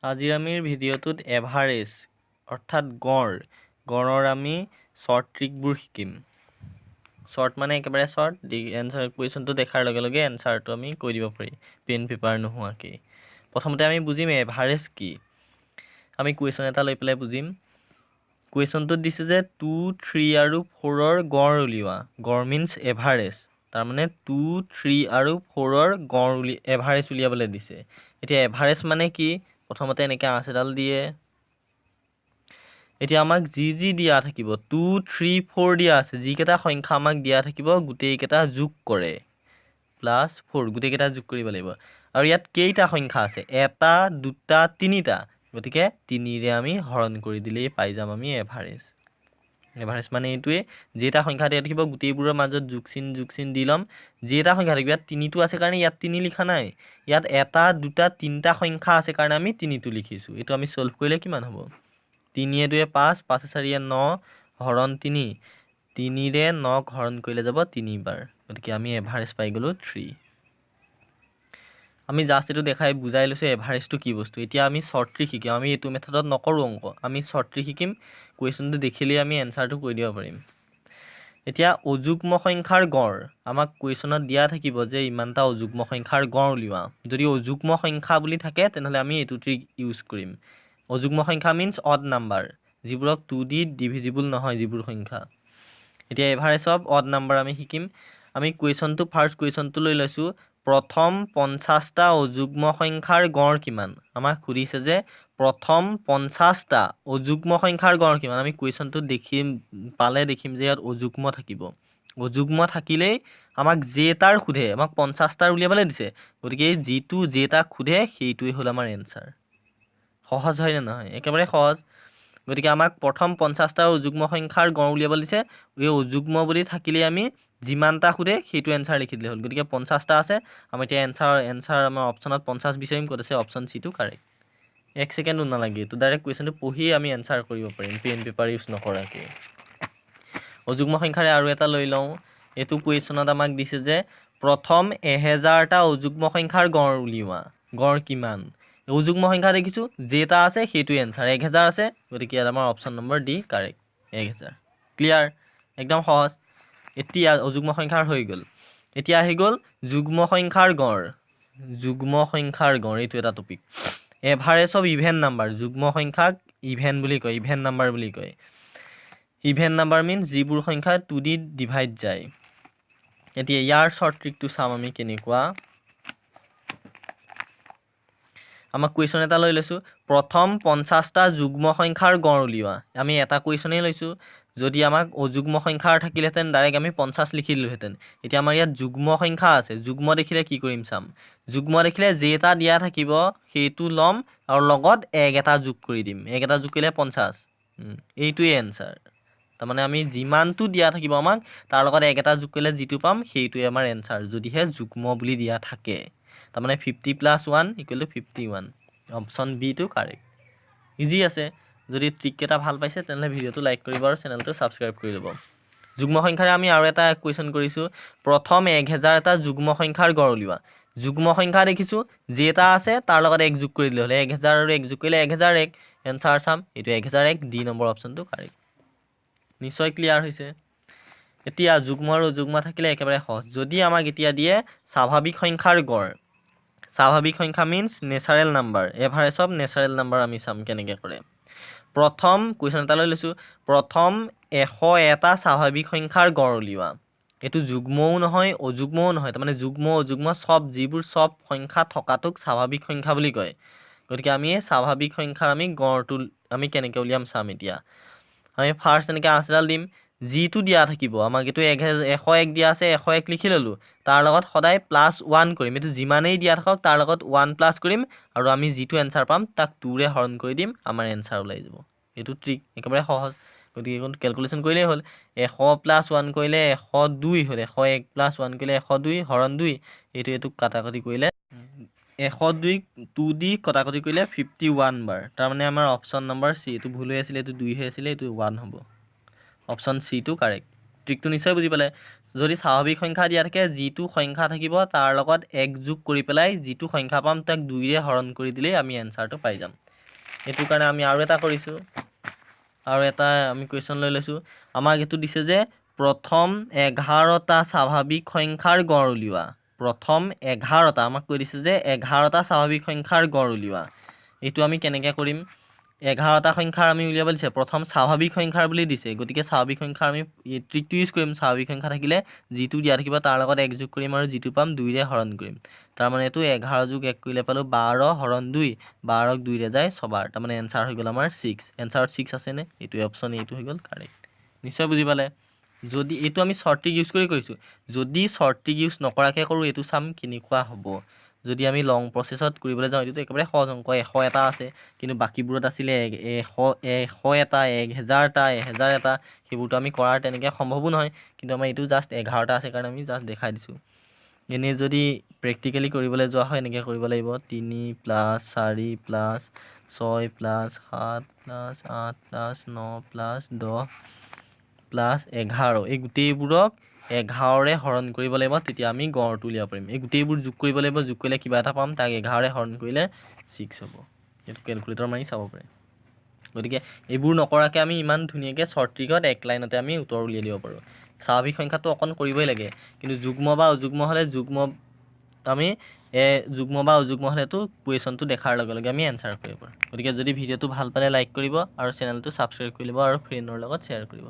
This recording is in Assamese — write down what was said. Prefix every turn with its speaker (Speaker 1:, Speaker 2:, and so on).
Speaker 1: আজিৰ আমিৰ ভিডিঅ'টোত এভাৰেজ অৰ্থাৎ গড়ৰ আমি শ্বৰ্ট ট্ৰিকবোৰ শিকিম। শ্বৰ্ট মানে একেবাৰে শ্বৰ্ট, এনচাৰ কুৱেশ্যনটো দেখাৰ লগে লগে এনচাৰটো আমি কৈ দিব পাৰি পেন পেপাৰ নোহোৱাকৈ। প্ৰথমতে আমি বুজিম এভাৰেজ কি। আমি কুৱেশ্যন এটা লৈ পেলাই বুজিম। কুৱেশ্যনটোত দিছে যে 2, 3 আৰু 4ৰ গড় উলিওৱা। গড় মিনছ এভাৰেজ। তাৰমানে 2, 3 আৰু 4ৰ গড় এভাৰেজ উলিয়াবলৈ দিছে। এতিয়া এভাৰেজ মানে কি? প্ৰথমতে এনেকৈ আঁচ এডাল দিয়ে। এতিয়া আমাক যি দিয়া থাকিব 2, 3, 4 দিয়া আছে, যিকেইটা সংখ্যা আমাক দিয়া থাকিব গোটেইকেইটা যোগ কৰে +4, গোটেইকেইটা যোগ কৰিব লাগিব। আৰু ইয়াত কেইটা সংখ্যা আছে? 1, 2, 3টা, গতিকে 3ৰে আমি হৰণ কৰি দিলেই পাই যাম আমি এভাৰেজ। এভাৰেজ মানে এইটোৱে, যেইটা সংখ্যা দিয়া থাকিব গোটেইবোৰৰ মাজত যোগ চিন দি ল'ম। যেইটা সংখ্যা থাকিব, ইয়াত 3টো আছে কাৰণে ইয়াত 3 লিখা নাই, ইয়াত 1, 2, 3টা সংখ্যা আছে কাৰণে আমি 3টো লিখিছোঁ। এইটো আমি ছল্ভ কৰিলে কিমান হ'ব? 3 2 5, 5 4 9 হৰণ 3, 3ৰে 9ক হৰণ কৰিলে যাব 3 বাৰ, গতিকে আমি এভাৰেজ পাই গ'লোঁ 3। আমি জাষ্ট এইটো দেখাই বুজাই লৈছোঁ এভাৰেজটো কি বস্তু। এতিয়া আমি শ্বৰ্ট ট্ৰিক শিকিম। আমি এইটো মেথডত নকৰোঁ অংক, আমি শ্বৰ্ট ট্ৰিক শিকিম। কুৱেশ্যনটো দেখিলেই আমি এনচাৰটো কৈ দিব পাৰিম। এতিয়া অযুগ্ম সংখ্যাৰ গড়, আমাক কুৱেশ্যনত দিয়া থাকিব যে ইমানটা অযুগ্ম সংখ্যাৰ গড় উলিওৱা। যদি অযুগ্ম সংখ্যা বুলি থাকে তেনেহ'লে আমি এইটো ট্ৰিক ইউজ কৰিম। অযুগ্ম সংখ্যা মিনছ অড নাম্বাৰ, যিবোৰক 2 দি ডিভিজিবল নহয় যিবোৰ সংখ্যা। এতিয়া এভাৰেজ অফ অড নাম্বাৰ আমি শিকিম। আমি ফাৰ্ষ্ট কুৱেশ্যনটো লৈ লৈছোঁ। প্ৰথম 50টা অযুগ্ম সংখ্যাৰ গড় কিমান? আমাক সুধিছে যে প্ৰথম 50টা অযুগ্ম সংখ্যাৰ গড় কিমান? আমি কুৱেশ্যনটো দেখিম যে ইয়াত অযুগ্ম থাকিব। অযুগ্ম থাকিলেই আমাক যেটাৰ সোধে, আমাক 50টাৰ উলিয়াবলৈ দিছে, গতিকে যিটো যেটাক সোধে সেইটোৱে হ'ল আমাৰ এনচাৰ। সহজ হয়নে নহয়? একেবাৰে সহজ। গতিকে আমাক প্ৰথম 50টাৰ অযুগ্ম সংখ্যাৰ গড় উলিয়াবলৈ দিছে। এই অযুগ্ম বুলি থাকিলেই আমি যিমানটা সোধে সেইটো এনচাৰ লিখি দিলে হ'ল। গতিকে 50টা আছে, আমি এতিয়া এনচাৰ আমাৰ অপশ্যনত 50 বিচাৰিম। ক'ত আছে? Option চিটো correct. 1 ছেকেণ্ডো নালাগে, এইটো ডাইৰেক্ট কুৱেশ্যনটো পঢ়িয়ে আমি এনচাৰ কৰিব পাৰিম পেন পেপাৰ ইউজ নকৰাকৈ। অযুগ্ম সংখ্যাৰে আৰু এটা লৈ লওঁ। এইটো কুৱেশ্যনত আমাক দিছে যে প্ৰথম 1000টা অযুগ্ম সংখ্যাৰ গড় উলিওৱা। গড় কিমান? অযুগ্ম সংখ্যা দেখিছোঁ, যেটা আছে সেইটোৱে এনচাৰ। 1000 আছে, গতিকে ইয়াত আমাৰ option number D correct, 1000। Clear? একদম সহজ। এতিয়া অযুগ্ম সংখ্যাৰ হৈ গ'ল। এতিয়া আহি গ'ল যুগ্ম সংখ্যাৰ গড়। যুগ্ম সংখ্যাৰ গড় এইটো এটা topic. Average of even number, যুগ্ম সংখ্যাক ইভেন বুলি কয়, ইভেন নাম্বাৰ বুলি কয়। ইভেন নাম্বাৰ মিনছ যিবোৰ সংখ্যা 2 দি ডিভাইড যায়। এতিয়া ইয়াৰ শ্বৰ্ট ট্ৰিকটো চাম আমি কেনেকুৱা। আমাক কুৱেশ্যন এটা লৈ লৈছোঁ, প্ৰথম 50টা যুগ্ম সংখ্যাৰ গড় উলিওৱা। আমি এটা কুৱেশ্যনেই লৈছোঁ। যদি আমাক অযুগ্ম সংখ্যাৰ থাকিলেহেঁতেন ডাইৰেক্ট আমি 50 লিখি দিলোঁহেঁতেন। এতিয়া আমাৰ ইয়াত যুগ্ম সংখ্যা আছে, যুগ্ম দেখিলে কি কৰিম চাম। যুগ্ম দেখিলে যেটা দিয়া থাকিব সেইটো ল'ম আৰু লগত 1 এটা যোগ কৰি দিম। 1 এটা যোগ কৰিলে 50। এইটোৱে এনচাৰ। তাৰমানে আমি যিমানটো দিয়া থাকিব আমাক তাৰ লগত 1 এটা যোগ কৰিলে যিটো পাম সেইটোৱে আমাৰ এনচাৰ, যদিহে যুগ্ম বুলি দিয়া থাকে। তাৰমানে 50 + 1 = 51। Option বিটো correct. ইজি আছে। যদি ট্ৰিককেইটা ভাল পাইছে তেনেহ'লে ভিডিঅ'টো লাইক কৰিব আৰু চেনেলটো ছাবস্ক্ৰাইব কৰি ল'ব। যুগ্ম সংখ্যাৰে আমি আৰু এটা কুৱেশ্যন কৰিছোঁ। প্ৰথম 1000টা যুগ্ম সংখ্যাৰ গড় উলিওৱা। যুগ্ম সংখ্যা দেখিছোঁ, যেটা আছে তাৰ লগত 1 যোগ কৰি দিলে হ'লে 1000 আৰু 1 যোগ কৰিলে 1001। এনচাৰ চাম, এইটো 1001, ডি নম্বৰ অপশ্যনটো কাৰেক্ট। নিশ্চয় ক্লিয়াৰ হৈছে। এতিয়া যুগ্ম আৰু অযুগ্ম থাকিলে একেবাৰে সহজ। যদি আমাক এতিয়া দিয়ে স্বাভাৱিক সংখ্যাৰ গড়, স্বাভাৱিক সংখ্যা means natural number, average of natural number আমি চাম কেনেকৈ কৰে। প্ৰথম কুৱেশ্যন এটা লৈ লৈছোঁ, প্ৰথম 101টা স্বাভাৱিক সংখ্যাৰ গড় উলিওৱা। এইটো যুগ্মও নহয় অযুগ্মও নহয়, তাৰমানে যুগ্ম অযুগ্ম যিবোৰ চব সংখ্যা থকাটোক স্বাভাৱিক সংখ্যা বুলি কয়। গতিকে আমি স্বাভাৱিক সংখ্যাৰ আমি গড়টো আমি কেনেকৈ উলিয়াম চাম। এতিয়া আমি ফাৰ্ষ্ট এনেকৈ আঁচ এডাল দিম। যিটো দিয়া থাকিব আমাক, এইটো 101 দিয়া আছে, 101 লিখি ল'লোঁ। তাৰ লগত সদায় +1 কৰিম। এইটো যিমানেই দিয়া থাকক তাৰ লগত 1 প্লাছ কৰিম আৰু আমি যিটো এনচাৰ পাম তাক 2ৰে হৰণ কৰি দিম, আমাৰ এনচাৰ ওলাই যাব। এইটো ট্ৰিক একেবাৰে সহজ। গতিকে এইখন কেলকুলেশ্যন কৰিলেই হ'ল। 100 + 1 কৰিলে 102 হ'ল, 101 + 1 কৰিলে 102 হৰণ 2। এইটোক কাটাকাটি কৰিলে 102ক 2 দি কটাকটি কৰিলে 51 বাৰ। তাৰমানে আমাৰ অপশ্যন নম্বৰ চি, এইটো ভুল হৈ আছিলে, এইটো 2 হৈ আছিলে, এইটো 1 হ'ব। Option চিটো correct. ট্ৰিকটো নিশ্চয় বুজি পালে। যদি স্বাভাৱিক সংখ্যা দিয়া থাকে, যিটো সংখ্যা থাকিব তাৰ লগত 1 যোগ কৰি পেলাই যিটো সংখ্যা পাম তাক 2ৰে হৰণ কৰি দিলেই আমি এনচাৰটো পাই যাম। এইটো কাৰণে আমি আৰু এটা কৰিছোঁ, আৰু এটা আমি কুৱেশ্যন লৈ লৈছোঁ। আমাক এইটো দিছে যে প্ৰথম 11টা স্বাভাৱিক সংখ্যাৰ গড় উলিওৱা। প্ৰথম 11টা আমাক কৈ দিছে যে 11টা স্বাভাৱিক সংখ্যাৰ গড় উলিওৱা। এইটো আমি কেনেকৈ কৰিম? 11টা সংখ্যাৰ আমি উলিয়াব দিছে, প্ৰথম স্বাভাৱিক সংখ্যাৰ বুলি দিছে, গতিকে স্বাভাৱিক সংখ্যাৰ আমি এই ট্ৰিকটো ইউজ কৰিম। স্বাভাৱিক সংখ্যা থাকিলে যিটো দিয়া থাকিব তাৰ লগত 1 যোগ কৰিম আৰু যিটো পাম 2ৰে হৰণ কৰিম। তাৰমানে এইটো 11 যোগ 1 কৰিলে পালোঁ 12 হৰণ 2, 12ক 2ৰে যায় 6 বাৰ, তাৰমানে এনচাৰ হৈ গ'ল আমাৰ 6। এনচাৰত 6 আছেনে? এইটোৱে অপশ্যন এইটো হৈ গ'ল কাৰেক্ট। নিশ্চয় বুজি পালে। যদি এইটো আমি শ্বৰ্ট ট্ৰিক ইউজ কৰি কৰিছোঁ, যদি শ্বৰ্ট ট্ৰিক ইউজ নকৰাকৈ কৰোঁ এইটো চাম কেনেকুৱা হ'ব। যদি আমি লং প্ৰচেছত কৰিবলৈ যাওঁ এইটোতো একেবাৰে সহজ অংক, 100 এটা আছে, কিন্তু বাকীবোৰত আছিলে 100 এটা, 1000টা, 1000 এটা, সেইবোৰতো আমি কৰাৰ তেনেকৈ সম্ভৱো নহয়। কিন্তু আমাৰ এইটো জাষ্ট 11টা আছে কাৰণে আমি জাষ্ট দেখাই দিছোঁ। এনেই যদি প্ৰেক্টিকেলি কৰিবলৈ যোৱা হয় এনেকৈ কৰিব লাগিব, 3 + 4 + 6 + 7 + 8 + 9 + 10 + 11, এই গোটেইবোৰক 11ৰে হৰণ কৰিব লাগিব, তেতিয়া আমি গড়টো উলিয়াব পাৰিম। এই গোটেইবোৰ যোগ কৰিব লাগিব, যোগ কৰিলে কিবা এটা পাম, তাক 11ৰে হৰণ কৰিলে 6 হ'ব। এইটো কেলকুলেটৰ মাৰি চাব পাৰে। গতিকে এইবোৰ নকৰাকৈ আমি ইমান ধুনীয়াকৈ শ্বৰ্ট ট্ৰিকত 1 লাইনতে আমি উত্তৰ উলিয়াই দিব পাৰোঁ। স্বাভাৱিক সংখ্যাটো অকণ কৰিবই লাগে, কিন্তু যুগ্ম বা অযুগ্ম হ'লে আমি যুগ্ম বা অযুগ্ম হ'লেতো কুৱেশ্যনটো দেখাৰ লগে লগে আমি এনচাৰ কৰিব পাৰোঁ। গতিকে যদি ভিডিঅ'টো ভাল পালে লাইক কৰিব আৰু চেনেলটো ছাবস্ক্ৰাইব কৰি ল'ব আৰু ফ্ৰেণ্ডৰ লগত শ্বেয়াৰ কৰিব।